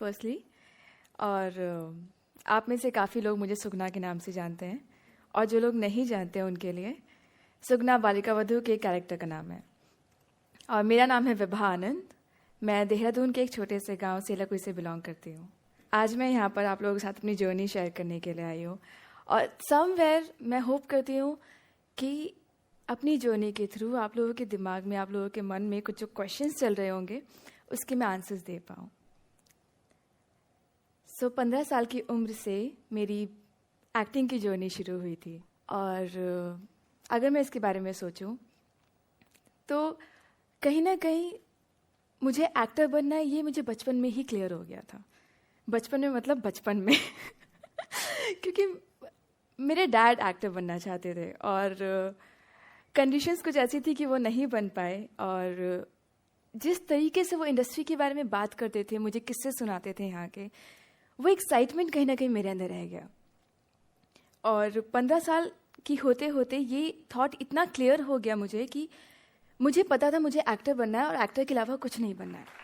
Firstly. और आप में से काफ़ी लोग मुझे सुगना के नाम से जानते हैं, और जो लोग नहीं जानते हैं उनके लिए सुगना बालिका वधू के कैरेक्टर का नाम है। और मेरा नाम है विभा आनंद। मैं देहरादून के एक छोटे से गांव सेलाकुई से बिलोंग करती हूँ। आज मैं यहाँ पर आप लोगों के साथ अपनी जर्नी शेयर करने के लिए आई हूँ, और समवेयर मैं होप करती हूँ कि अपनी जर्नी के थ्रू आप लोगों के दिमाग में, आप लोगों के मन में कुछ जो क्वेश्चंस चल रहे होंगे उसके मैं आंसर्स दे पाऊँ। 15 साल की उम्र से मेरी एक्टिंग की जर्नी शुरू हुई थी, और अगर मैं इसके बारे में सोचूं तो कहीं ना कहीं मुझे एक्टर बनना है, ये मुझे बचपन में ही क्लियर हो गया था। बचपन में मतलब बचपन में क्योंकि मेरे डैड एक्टर बनना चाहते थे, और कंडीशंस कुछ ऐसी थी कि वो नहीं बन पाए। और जिस तरीके से वो इंडस्ट्री के बारे में बात करते थे, मुझे किस्से सुनाते थे यहाँ के, वो एक्साइटमेंट कहीं ना कहीं मेरे अंदर रह गया। और 15 साल की होते होते ये थॉट इतना क्लियर हो गया मुझे कि मुझे पता था मुझे एक्टर बनना है, और एक्टर के अलावा कुछ नहीं बनना है।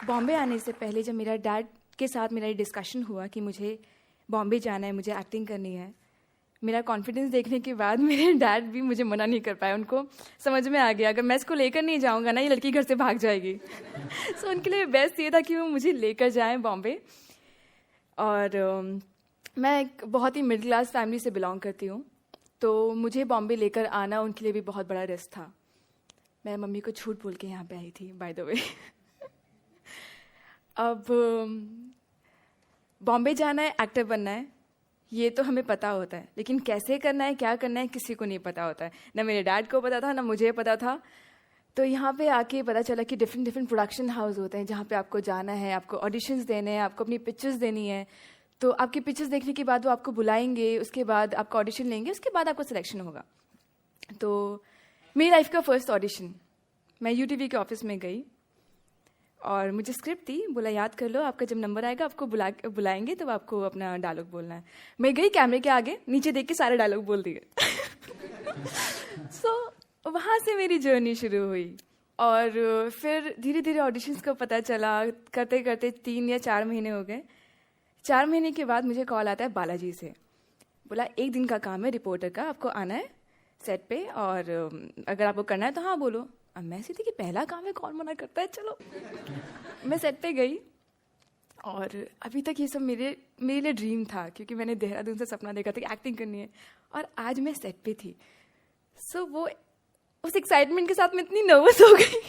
बॉम्बे आने से पहले जब मेरा डैड के साथ मेरा डिस्कशन हुआ कि मुझे बॉम्बे जाना है, मुझे एक्टिंग करनी है, मेरा कॉन्फिडेंस देखने के बाद मेरे डैड भी मुझे मना नहीं कर पाए। उनको समझ में आ गया अगर मैं इसको लेकर नहीं जाऊंगा ना, ये लड़की घर से भाग जाएगी। उनके लिए बेस्ट ये था कि वो मुझे लेकर जाएं बॉम्बे। और मैं एक बहुत ही मिडिल क्लास फैमिली से बिलोंग करती हूँ, तो मुझे बॉम्बे लेकर आना उनके लिए भी बहुत बड़ा रिस्क था। मैं मम्मी को झूठ बोल के यहाँ पे आई थी, बाय द वे। अब बॉम्बे जाना है, एक्टर बनना है, ये तो हमें पता होता है, लेकिन कैसे करना है, क्या करना है, किसी को नहीं पता होता है। ना मेरे डैड को पता था, ना मुझे पता था। तो यहाँ पे आके पता चला कि डिफरेंट प्रोडक्शन हाउस होते हैं जहाँ पे आपको जाना है, आपको ऑडिशंस देने हैं, आपको अपनी पिक्चर्स देनी है। तो आपकी पिक्चर्स देखने के बाद वो आपको बुलाएंगे, उसके बाद आपका ऑडिशन लेंगे, उसके बाद आपको सिलेक्शन होगा। तो मेरी लाइफ का फर्स्ट ऑडिशन, मैं यूटीवी के ऑफिस में गई, और मुझे स्क्रिप्ट थी, बोला याद कर लो, आपका जब नंबर आएगा आपको बुलाएंगे तो आपको अपना डायलॉग बोलना है। मैं गई कैमरे के आगे, नीचे देख के सारे डायलॉग बोल दिए। वहाँ से मेरी जर्नी शुरू हुई। और फिर धीरे धीरे ऑडिशंस का पता चला, करते करते 3 या 4 महीने हो गए। 4 महीने के बाद मुझे कॉल आता है बालाजी से, बोला 1 दिन का काम है रिपोर्टर का, आपको आना है सेट पे, और अगर आपको करना है तो हाँ बोलो। अब मैं सी थी कि पहला काम है, कौन मना करता है, चलो। मैं सेट पे गई, और अभी तक ये सब मेरे लिए ड्रीम था, क्योंकि मैंने देहरादून से सपना देखा था कि एक्टिंग करनी है, और आज मैं सेट पे थी। वो उस एक्साइटमेंट के साथ मैं इतनी नर्वस हो गई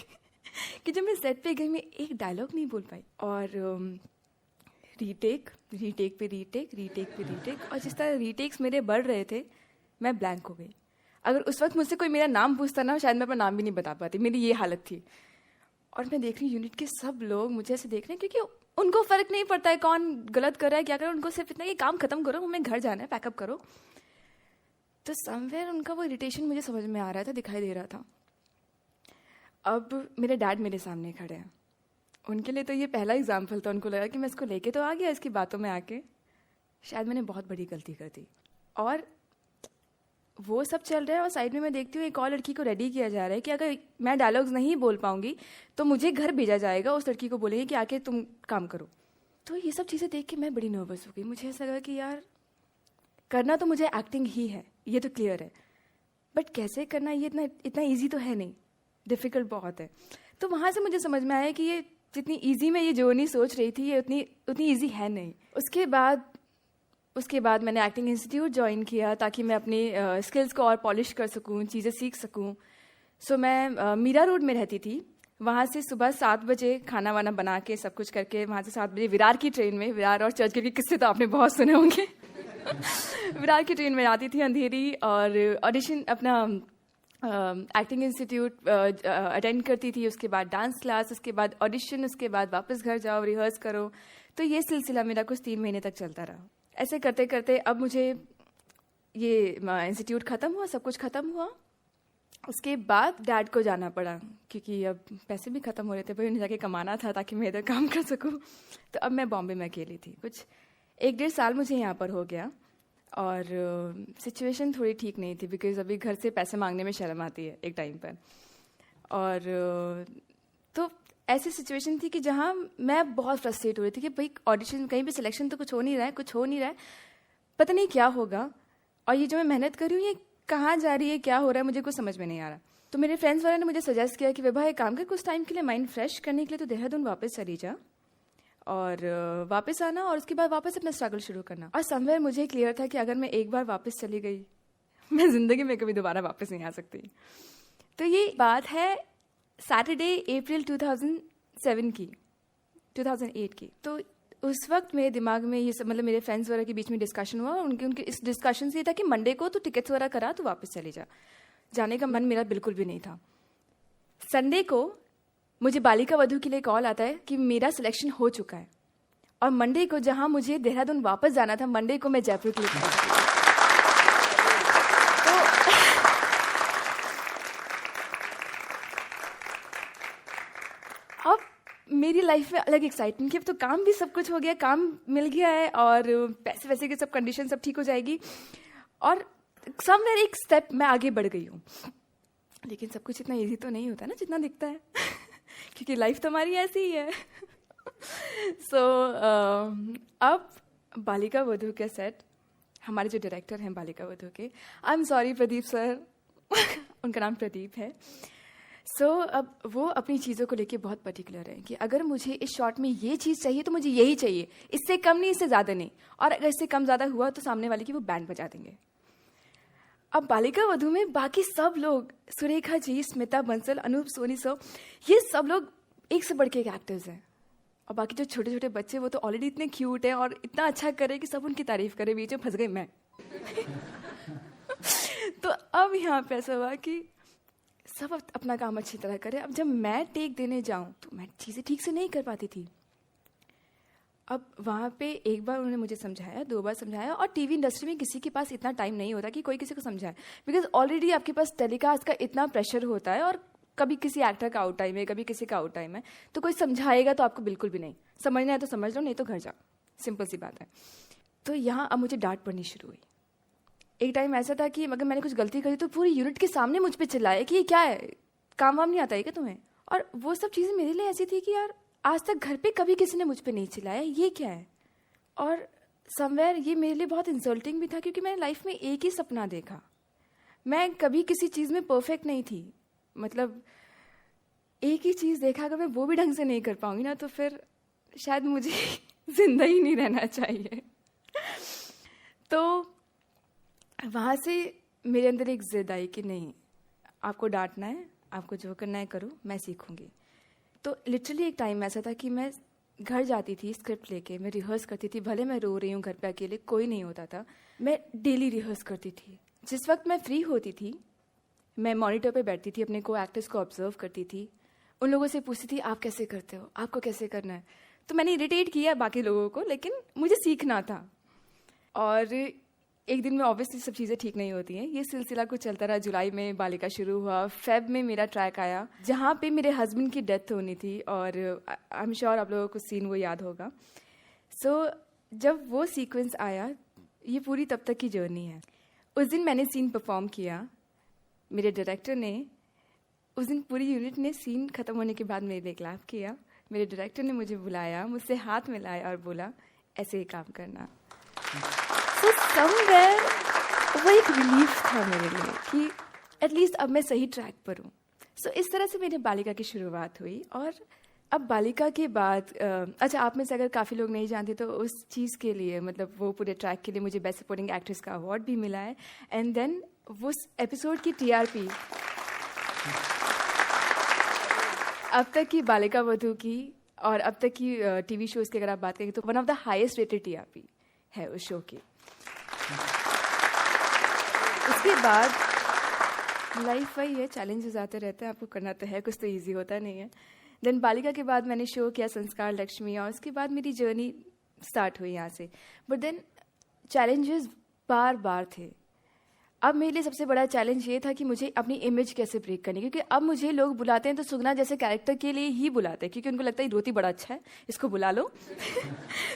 कि जब मैं सेट पे गई मैं एक डायलॉग नहीं बोल पाई। और रीटेक पे रीटेक, और जिस तरह रीटेक्स मेरे बढ़ रहे थे मैं ब्लैंक हो गई। अगर उस वक्त मुझसे कोई मेरा नाम पूछता ना, शायद मैं अपना नाम भी नहीं बता पाती, मेरी ये हालत थी। और मैं देख रही हूँ यूनिट के सब लोग मुझे ऐसे देख रहे हैं, क्योंकि उनको फर्क नहीं पड़ता है कौन गलत कर रहा है, क्या कर रहा है, उनको सिर्फ इतना कि काम खत्म करो, हमें घर जाना है, पैकअप करो। तो समवेयर उनका वो इरिटेशन मुझे समझ में आ रहा था, दिखाई दे रहा था। अब मेरे डैड मेरे सामने खड़े हैं, उनके लिए तो ये पहला एग्जाम्पल था। उनको लगा कि मैं इसको लेके तो आ गया, इसकी बातों में आके शायद मैंने बहुत बड़ी गलती कर दी। और वो सब चल रहा है, और साइड में मैं देखती हूँ एक और लड़की को रेडी किया जा रहा है कि अगर मैं डायलॉग्स नहीं बोल पाऊंगी तो मुझे घर भेजा जाएगा, उस लड़की को बोलेंगे कि आके तुम काम करो। तो ये सब चीज़ें देख के मैं बड़ी नर्वस हो गई। मुझे ऐसा लगा कि यार करना तो मुझे एक्टिंग ही है, ये तो क्लियर है, बट कैसे करना ये इतना ईजी तो है नहीं, डिफ़िकल्ट बहुत है। तो वहाँ से मुझे समझ में आया कि ये जितनी ईजी मैं ये जर्नी सोच रही थी, ये उतनी ईजी है नहीं। उसके बाद मैंने एक्टिंग इंस्टीट्यूट ज्वाइन किया ताकि मैं अपनी स्किल्स को और पॉलिश कर सकूं, चीज़ें सीख सकूं। मैं मीरा रोड में रहती थी। वहाँ से सुबह 7 बजे खाना वाना बना के सब कुछ करके वहाँ से 7 बजे विरार की ट्रेन में, विरार और चर्च के भी किस्से तो आपने बहुत सुने होंगे। विरार की ट्रेन में आती थी अंधेरी, और ऑडिशन अपना एक्टिंग इंस्टीट्यूट अटेंड करती थी, उसके बाद डांस क्लास, उसके बाद ऑडिशन, उसके बाद वापस घर जाओ, रिहर्स करो। तो ये सिलसिला मेरा कुछ 3 महीने तक चलता रहा। ऐसे करते करते अब मुझे ये इंस्टीट्यूट ख़त्म हुआ, सब कुछ ख़त्म हुआ। उसके बाद डैड को जाना पड़ा, क्योंकि अब पैसे भी ख़त्म हो रहे थे, भाई उन्हें जाके कमाना था ताकि मैं इधर काम कर सकूं। तो अब मैं बॉम्बे में अकेली थी। कुछ 1-1.5 साल मुझे यहाँ पर हो गया, और सिचुएशन थोड़ी ठीक नहीं थी, बिकॉज अभी घर से पैसे मांगने में शर्म आती है एक टाइम पर। और तो ऐसी सिचुएशन थी कि जहाँ मैं बहुत फ्रस्ट्रेट हो रही थी कि भाई ऑडिशन कहीं भी सिलेक्शन तो कुछ हो नहीं रहा है, पता नहीं क्या होगा, और ये जो मैं मेहनत कर रही हूँ ये कहाँ जा रही है, क्या हो रहा है, मुझे कुछ समझ में नहीं आ रहा। तो मेरे फ्रेंड्स वालों ने मुझे सजेस्ट किया कि विभा एक काम कर, कुछ टाइम के लिए माइंड फ्रेश करने के लिए तो देहरादून वापस चली जा और वापस आना और उसके बाद वापस अपना स्ट्रगल शुरू करना। और समवेयर मुझे क्लियर था कि अगर मैं एक बार वापस चली गई मैं ज़िंदगी में कभी दोबारा वापस नहीं आ सकती। तो ये बात है सैटरडे अप्रैल 2008 की। तो उस वक्त मेरे दिमाग में ये सब, मतलब मेरे फ्रेंड्स वगैरह के बीच में डिस्कशन हुआ और उनके इस डिस्कशन से ये था कि मंडे को तो टिकट्स वगैरह करा तो वापस चले जा। जाने का मन मेरा बिल्कुल भी नहीं था। संडे को मुझे बालिका वधू के लिए कॉल आता है कि मेरा सिलेक्शन हो चुका है, और मंडे को जहां मुझे देहरादून वापस जाना था, मंडे को मैं जयपुर के लिए पहुंची। तो अब मेरी लाइफ में अलग एक्साइटमेंट कि अब तो काम भी सब कुछ हो गया, काम मिल गया है और पैसे वैसे की सब कंडीशन सब ठीक हो जाएगी, और समवेयर एक स्टेप मैं आगे बढ़ गई हूँ। लेकिन सब कुछ इतना इजी तो नहीं होता ना जितना दिखता है क्योंकि लाइफ तो हमारी ऐसी ही है। अब बालिका वधू के सेट, हमारे जो डायरेक्टर हैं बालिका वधू के, आई एम सॉरी प्रदीप सर उनका नाम प्रदीप है। अब वो अपनी चीज़ों को लेके बहुत पर्टिकुलर है कि अगर मुझे इस शॉट में ये चीज़ चाहिए तो मुझे यही चाहिए, इससे कम नहीं, इससे ज़्यादा नहीं, और अगर इससे कम ज़्यादा हुआ तो सामने वाले की वो बैंड बजा देंगे। अब बालिका वधू में बाकी सब लोग, सुरेखा जी, स्मिता बंसल, अनूप सोनी सर, ये सब लोग एक से बढ़ के एक एक्टर्स हैं, और बाकी जो छोटे छोटे बच्चे वो तो ऑलरेडी इतने क्यूट हैं और इतना अच्छा करे कि सब उनकी तारीफ करे, बीच में फंस गई मैं। तो अब यहाँ पे ऐसा हुआ कि सब अपना काम अच्छी तरह करे। अब जब मैं टेक देने जाऊँ तो मैं चीज़ें ठीक से नहीं कर पाती थी। अब वहाँ पे एक बार उन्होंने मुझे समझाया, 2 बार समझाया, और टीवी इंडस्ट्री में किसी के पास इतना टाइम नहीं होता कि कोई किसी को समझाए, बिकॉज ऑलरेडी आपके पास टेलीकास्ट का इतना प्रेशर होता है, और कभी किसी एक्टर का आउट टाइम है, कभी किसी का आउट टाइम है, तो कोई समझाएगा तो आपको बिल्कुल भी नहीं समझना है तो समझ लो, नहीं तो घर जाओ, सिंपल सी बात है। तो यहाँ अब मुझे डांट पड़नी शुरू हुई। एक टाइम ऐसा था कि अगर मैंने कुछ गलती करी तो पूरी यूनिट के सामने मुझ पर चिल्लाए कि ये क्या है, काम वाम नहीं आता है क्या तुम्हें। और वो सब चीज़ें मेरे लिए ऐसी थी कि यार आज तक घर पे कभी किसी ने मुझ पे नहीं चिल्लाया, ये क्या है। और समवेयर ये मेरे लिए बहुत इंसल्टिंग भी था क्योंकि मैंने लाइफ में एक ही सपना देखा, मैं कभी किसी चीज़ में परफेक्ट नहीं थी, मतलब एक ही चीज़ देखा, अगर मैं वो भी ढंग से नहीं कर पाऊंगी ना तो फिर शायद मुझे जिंदा ही नहीं रहना चाहिए। तो वहाँ से मेरे अंदर एक जिद आई कि नहीं, आपको डांटना है, आपको जो करना है करो, मैं सीखूंगी। तो लिटरली एक टाइम ऐसा था कि मैं घर जाती थी स्क्रिप्ट लेके, मैं रिहर्स करती थी, भले मैं रो रही हूँ घर पे अकेले, कोई नहीं होता था, मैं डेली रिहर्स करती थी। जिस वक्त मैं फ्री होती थी मैं मॉनिटर पे बैठती थी, अपने को एक्टर्स को ऑब्जर्व करती थी, उन लोगों से पूछती थी आप कैसे करते हो, आपको कैसे करना है। तो मैंने इरिटेट किया बाकी लोगों को, लेकिन मुझे सीखना था। और एक दिन में ऑब्वियसली सब चीज़ें ठीक नहीं होती हैं, ये सिलसिला कुछ चलता रहा। जुलाई में बालिका शुरू हुआ, फेब में मेरा ट्रैक आया जहाँ पे मेरे हस्बैंड की डेथ होनी थी, और आई एम श्योर आप लोगों को सीन वो याद होगा। जब वो सीक्वेंस आया, ये पूरी तब तक की जर्नी है। उस दिन मैंने सीन परफॉर्म किया, मेरे डायरेक्टर ने उस दिन पूरी यूनिट ने सीन ख़त्म होने के बाद मेरे लिए क्लैप किया। मेरे डायरेक्टर ने मुझे बुलाया, मुझसे हाथ मिलाया और बोला ऐसे ही काम करना। समवेयर वो एक रिलीफ था मेरे लिए कि एटलीस्ट अब मैं सही ट्रैक पर हूँ। इस तरह से मेरी बालिका की शुरुआत हुई। और अब बालिका के बाद अच्छा, आप में से अगर काफ़ी लोग नहीं जानते तो उस चीज़ के लिए, मतलब वो पूरे ट्रैक के लिए मुझे बेस्ट सपोर्टिंग एक्ट्रेस का अवार्ड भी मिला है। एंड देन वो एपिसोड की TRP अब तक की बालिका वधू की और अब तक की टीवी शोज़ की अगर आप बात करें तो one of the highest rated TRP है उस शो की। उसके बाद लाइफ वही है, चैलेंजेस आते रहते हैं, आपको करना तो है, कुछ तो इजी होता नहीं है। देन बालिका के बाद मैंने शो किया संस्कार लक्ष्मी, और उसके बाद मेरी जर्नी स्टार्ट हुई यहाँ से। बट देन चैलेंजेस बार बार थे। अब मेरे लिए सबसे बड़ा चैलेंज ये था कि मुझे अपनी इमेज कैसे ब्रेक करनी, क्योंकि अब मुझे लोग बुलाते हैं तो सुगना जैसे कैरेक्टर के लिए ही बुलाते हैं, क्योंकि उनको लगता है रोती बड़ा अच्छा है, इसको बुला लो।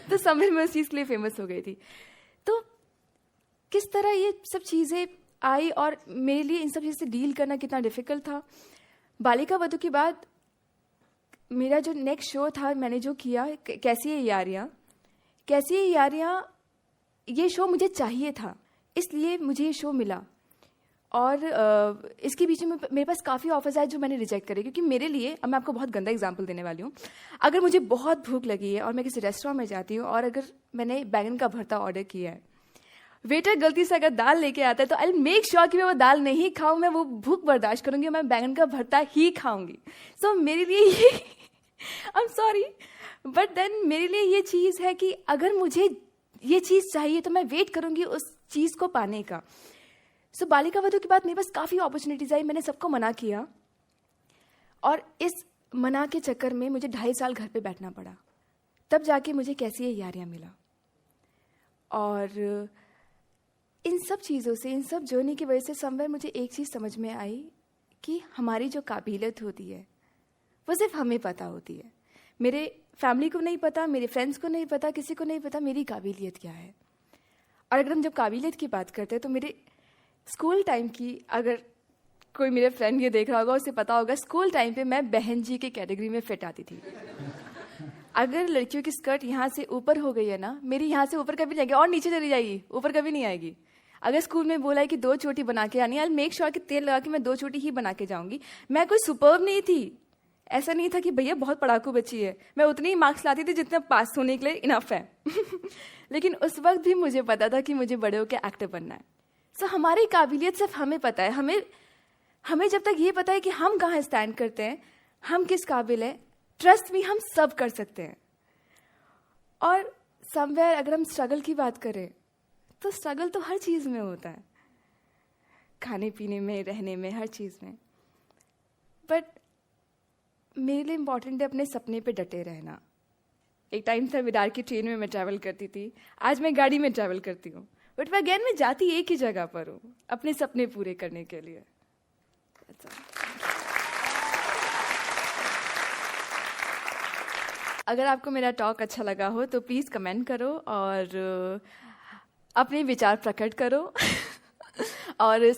तो समवेयर मैं उस चीज़ के लिए फेमस हो गई थी। तो किस तरह ये सब चीज़ें आई और मेरे लिए इन सब चीज़ से डील करना कितना डिफ़िकल्ट था। बालिका वधू के बाद मेरा जो नेक्स्ट शो था, मैंने जो किया कैसी है यारियाँ, कैसी है यारियाँ, ये शो मुझे चाहिए था, इसलिए मुझे ये शो मिला। और इसके बीच में मेरे पास काफ़ी ऑफर्स आए जो मैंने रिजेक्ट करे, क्योंकि मेरे लिए, अब मैं आपको बहुत गंदा एग्जांपल देने वाली हूँ, अगर मुझे बहुत भूख लगी है और मैं किसी रेस्टोरेंट में जाती हूँ और अगर मैंने बैंगन का भरता ऑर्डर किया है, वेटर गलती से अगर दाल लेके आता है तो आई मेक श्योर कि मैं वो दाल नहीं खाऊं, मैं वो भूख बर्दाश्त करूंगी, मैं बैंगन का भरता ही खाऊंगी। सो मेरे लिए ये I am sorry but then मेरे लिए ये चीज़ है कि अगर मुझे ये चीज़ चाहिए तो मैं वेट करूंगी उस चीज़ को पाने का। सो बालिका वधू के बाद मेरे पास काफ़ी अपॉर्चुनिटीज आई, मैंने सबको मना किया और इस मना के चक्कर में मुझे 2.5 साल घर पे बैठना पड़ा, तब जाके मुझे कैसी है यारियाँ मिला। और इन सब चीज़ों से, इन सब जर्नी की वजह से समवेयर मुझे एक चीज़ समझ में आई कि हमारी जो काबिलियत होती है वो सिर्फ हमें पता होती है। मेरे फैमिली को नहीं पता, मेरे फ्रेंड्स को नहीं पता, किसी को नहीं पता मेरी काबिलियत क्या है। और अगर हम जब काबिलियत की बात करते हैं तो मेरे स्कूल टाइम की, अगर कोई मेरे फ्रेंड ये देख रहा होगा उसे पता होगा, स्कूल टाइम पे मैं बहन जी के कैटेगरी में फिट आती थी। अगर लड़कियों की स्कर्ट यहाँ से ऊपर हो गई है ना, मेरी यहाँ से ऊपर कभी नहीं जाएगी और नीचे चली जाएगी, ऊपर कभी नहीं आएगी। अगर स्कूल में बोला है कि 2 चोटी बना के आनी है, आई मेक श्योर कि तेल लगा के मैं 2 चोटी ही बना के जाऊंगी। मैं कोई सुपर्ब नहीं थी, ऐसा नहीं था कि भैया बहुत पढ़ाकू बच्ची है, मैं उतने ही मार्क्स लाती थी जितने पास होने के लिए इनफ है। लेकिन उस वक्त भी मुझे पता था कि मुझे बड़े होकर एक्टर बनना है। सो हमारी काबिलियत सिर्फ हमें पता है। हमें जब तक ये पता है कि हम कहाँ स्टैंड करते हैं, हम किस काबिल है, ट्रस्ट भी हम सब कर सकते हैं। और समवेयर अगर हम स्ट्रगल की बात करें तो स्ट्रगल तो हर चीज़ में होता है, खाने पीने में, रहने में, हर चीज़ में। बट मेरे लिए इम्पॉर्टेंट है अपने सपने पे डटे रहना। एक टाइम था विदार की ट्रेन में मैं ट्रैवल करती थी, आज मैं गाड़ी में ट्रैवल करती हूँ, बट मैं अगेन मैं जाती एक ही जगह पर हूँ, अपने सपने पूरे करने के लिए। अगर आपको मेरा टॉक अच्छा लगा हो तो प्लीज़ कमेंट करो और अपने विचार प्रकट करो और